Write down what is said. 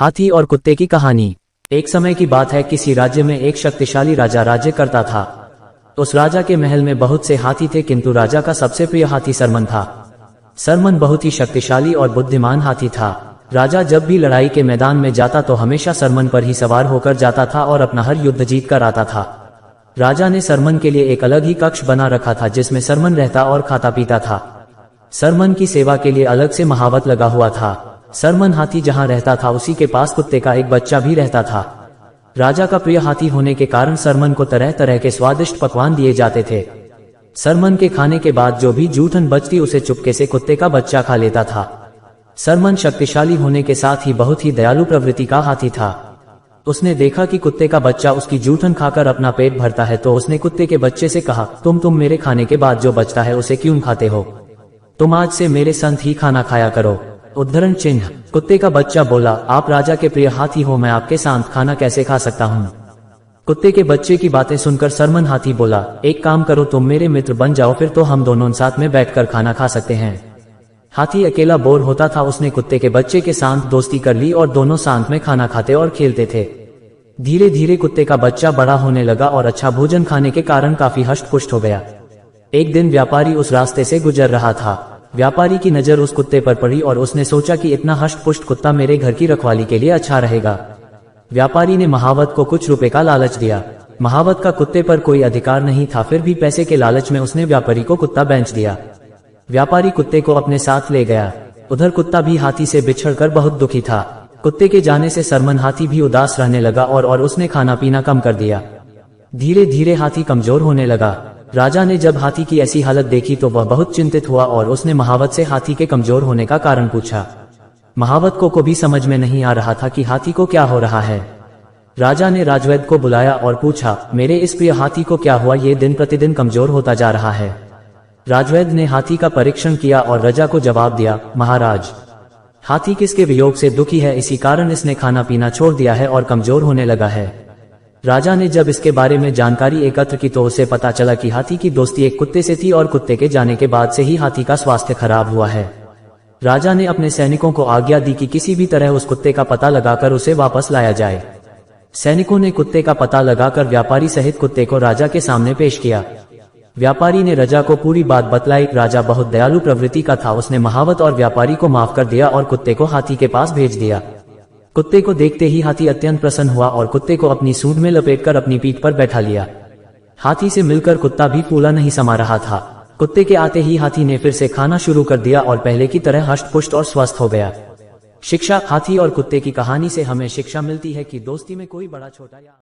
हाथी और कुत्ते की कहानी। एक समय की बात है, किसी राज्य में एक शक्तिशाली राजा राज्य करता था। उस राजा के महल में बहुत से हाथी थे, किंतु राजा का सबसे प्रिय हाथी सरमन था। सरमन बहुत ही शक्तिशाली और बुद्धिमान हाथी था। राजा जब भी लड़ाई के मैदान में जाता तो हमेशा सरमन पर ही सवार होकर जाता था और अपना हर युद्ध जीत कर आता था। राजा ने सरमन के लिए एक अलग ही कक्ष बना रखा था, जिसमें सरमन रहता और खाता पीता था। सरमन की सेवा के लिए अलग से महावत लगा हुआ था। सरमन हाथी जहां रहता था उसी के पास कुत्ते का एक बच्चा भी रहता था। राजा का प्रिय हाथी होने के कारण सरमन को तरह तरह के स्वादिष्ट पकवान दिए जाते थे। सरमन के खाने के बाद जो भी जूठन बचती उसे चुपके से कुत्ते का बच्चा खा लेता था। सरमन शक्तिशाली होने के साथ ही बहुत ही दयालु प्रवृत्ति का हाथी था। उसने देखा कि कुत्ते का बच्चा उसकी जूठन खाकर अपना पेट भरता है, तो उसने कुत्ते के बच्चे से कहा, तुम मेरे खाने के बाद जो बचता है उसे क्यों खाते हो? तुम आज से मेरे संग ही खाना खाया करो। उद्धरण चिन्ह। कुत्ते का बच्चा बोला, आप राजा के प्रिय हाथी हो, मैं आपके साथ खाना कैसे खा सकता हूँ? कुत्ते के बच्चे की बातें सुनकर सरमन हाथी बोला, एक काम करो, तुम मेरे मित्र बन जाओ, फिर तो हम दोनों साथ में बैठकर खाना खा सकते हैं। हाथी अकेला बोर होता था, उसने कुत्ते के बच्चे के साथ दोस्ती कर ली और दोनों साथ में खाना खाते और खेलते थे। धीरे धीरे कुत्ते का बच्चा बड़ा होने लगा और अच्छा भोजन खाने के कारण काफी हष्ट-पुष्ट हो गया। एक दिन व्यापारी उस रास्ते से गुजर रहा था। व्यापारी की नजर उस कुत्ते पर पड़ी और उसने सोचा कि इतना हष्ट-पुष्ट कुत्ता मेरे घर की रखवाली के लिए अच्छा रहेगा। व्यापारी ने महावत को कुछ रुपए का लालच दिया। महावत का कुत्ते पर कोई अधिकार नहीं था, फिर भी पैसे के लालच में उसने व्यापारी को कुत्ता बेच दिया। व्यापारी कुत्ते को अपने साथ ले गया। उधर कुत्ता भी हाथी से बिछड़कर बहुत दुखी था। कुत्ते के जाने से सरमन हाथी भी उदास रहने लगा और उसने खाना पीना कम कर दिया। धीरे धीरे हाथी कमजोर होने लगा। राजा ने जब हाथी की ऐसी हालत देखी तो वह बहुत चिंतित हुआ और उसने महावत से हाथी के कमजोर होने का कारण पूछा। महावत को भी समझ में नहीं आ रहा था कि हाथी को क्या हो रहा है। राजा ने राजवैद्य को बुलाया और पूछा, मेरे इस प्रिय हाथी को क्या हुआ, ये दिन प्रतिदिन कमजोर होता जा रहा है। राजवैद्य ने हाथी का परीक्षण किया और राजा को जवाब दिया, महाराज, हाथी किसके वियोग से दुखी है, इसी कारण इसने खाना पीना छोड़ दिया है और कमजोर होने लगा है। राजा ने जब इसके बारे में जानकारी एकत्र की तो उसे पता चला कि हाथी की दोस्ती एक कुत्ते से थी और कुत्ते के जाने के बाद से ही हाथी का स्वास्थ्य खराब हुआ है। राजा ने अपने सैनिकों को आज्ञा दी कि किसी भी तरह उस कुत्ते का पता लगाकर उसे वापस लाया जाए। सैनिकों ने कुत्ते का पता लगाकर व्यापारी सहित कुत्ते को राजा के सामने पेश किया। व्यापारी ने राजा को पूरी बात बतलाई। राजा बहुत दयालु प्रवृत्ति का था, उसने महावत और व्यापारी को माफ कर दिया और कुत्ते को हाथी के पास भेज दिया। कुत्ते को देखते ही हाथी अत्यंत प्रसन्न हुआ और कुत्ते को अपनी सूंड में लपेटकर अपनी पीठ पर बैठा लिया। हाथी से मिलकर कुत्ता भी फूला नहीं समा रहा था। कुत्ते के आते ही हाथी ने फिर से खाना शुरू कर दिया और पहले की तरह हष्ट-पुष्ट और स्वस्थ हो गया। शिक्षा। हाथी और कुत्ते की कहानी से हमें शिक्षा मिलती है कि दोस्ती में कोई बड़ा छोटा या